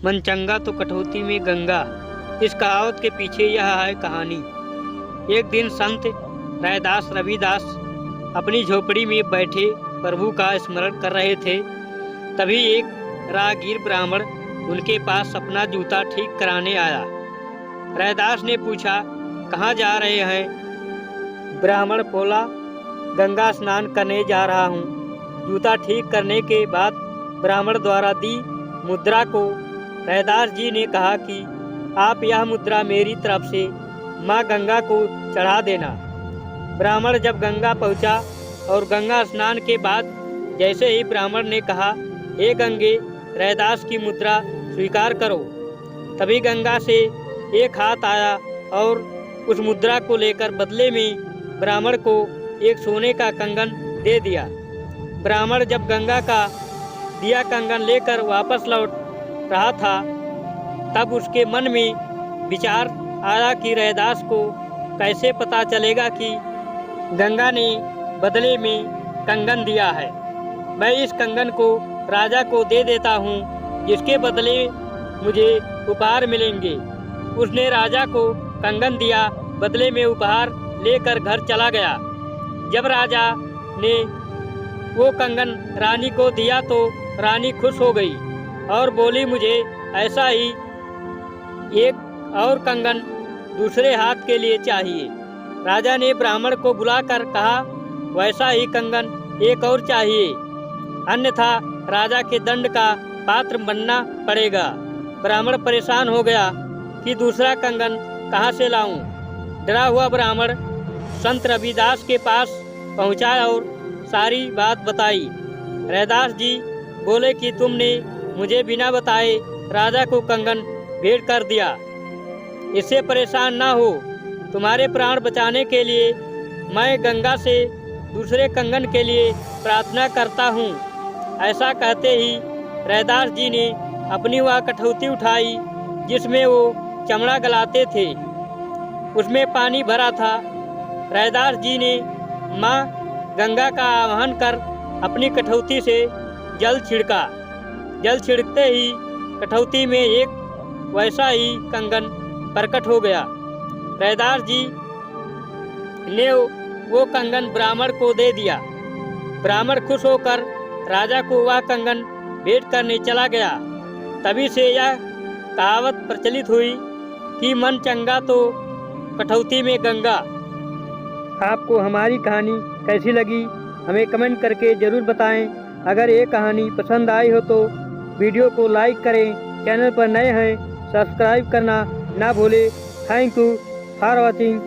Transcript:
मन चंगा तो कटौती में गंगा। इस कहावत के पीछे यह है कहानी। एक दिन संत रैदास रविदास अपनी झोपड़ी में बैठे प्रभु का स्मरण कर रहे थे। तभी एक राहगीर ब्राह्मण उनके पास अपना जूता ठीक कराने आया। रैदास ने पूछा, कहाँ जा रहे हैं? ब्राह्मण बोला, गंगा स्नान करने जा रहा हूँ। जूता ठीक करने के बाद ब्राह्मण द्वारा दी मुद्रा को रैदास जी ने कहा कि आप यह मुद्रा मेरी तरफ से माँ गंगा को चढ़ा देना। ब्राह्मण जब गंगा पहुँचा और गंगा स्नान के बाद जैसे ही ब्राह्मण ने कहा, हे गंगे, रैदास की मुद्रा स्वीकार करो, तभी गंगा से एक हाथ आया और उस मुद्रा को लेकर बदले में ब्राह्मण को एक सोने का कंगन दे दिया। ब्राह्मण जब गंगा का दिया कंगन लेकर वापस लौट रहा था, तब उसके मन में विचार आया कि रैदास को कैसे पता चलेगा कि गंगा ने बदले में कंगन दिया है। मैं इस कंगन को राजा को दे देता हूँ, जिसके बदले मुझे उपहार मिलेंगे। उसने राजा को कंगन दिया, बदले में उपहार लेकर घर चला गया। जब राजा ने वो कंगन रानी को दिया तो रानी खुश हो गई और बोली, मुझे ऐसा ही एक और कंगन दूसरे हाथ के लिए चाहिए। राजा ने ब्राह्मण को बुलाकर कहा, वैसा ही कंगन एक और चाहिए, अन्यथा राजा के दंड का पात्र बनना पड़ेगा। ब्राह्मण परेशान हो गया कि दूसरा कंगन कहाँ से लाऊं। डरा हुआ ब्राह्मण संत रविदास के पास पहुंचा और सारी बात बताई। रैदास जी बोले कि तुमने मुझे बिना बताए राजा को कंगन भेंट कर दिया। इससे परेशान ना हो, तुम्हारे प्राण बचाने के लिए मैं गंगा से दूसरे कंगन के लिए प्रार्थना करता हूँ। ऐसा कहते ही रैदास जी ने अपनी वह कठौती उठाई जिसमें वो चमड़ा गलाते थे। उसमें पानी भरा था। रैदास जी ने माँ गंगा का आवाहन कर अपनी कठौती से जल छिड़का। जल छिड़कते ही कठौती में एक वैसा ही कंगन प्रकट हो गया। रैदास जी ने वो कंगन ब्राह्मण को दे दिया। ब्राह्मण खुश होकर राजा को वह कंगन भेंट करने चला गया। तभी से यह कहावत प्रचलित हुई कि मन चंगा तो कठौती में गंगा। आपको हमारी कहानी कैसी लगी हमें कमेंट करके ज़रूर बताएं। अगर ये कहानी पसंद आई हो तो वीडियो को लाइक करें। चैनल पर नए हैं सब्सक्राइब करना ना भूलें। Thank you for watching.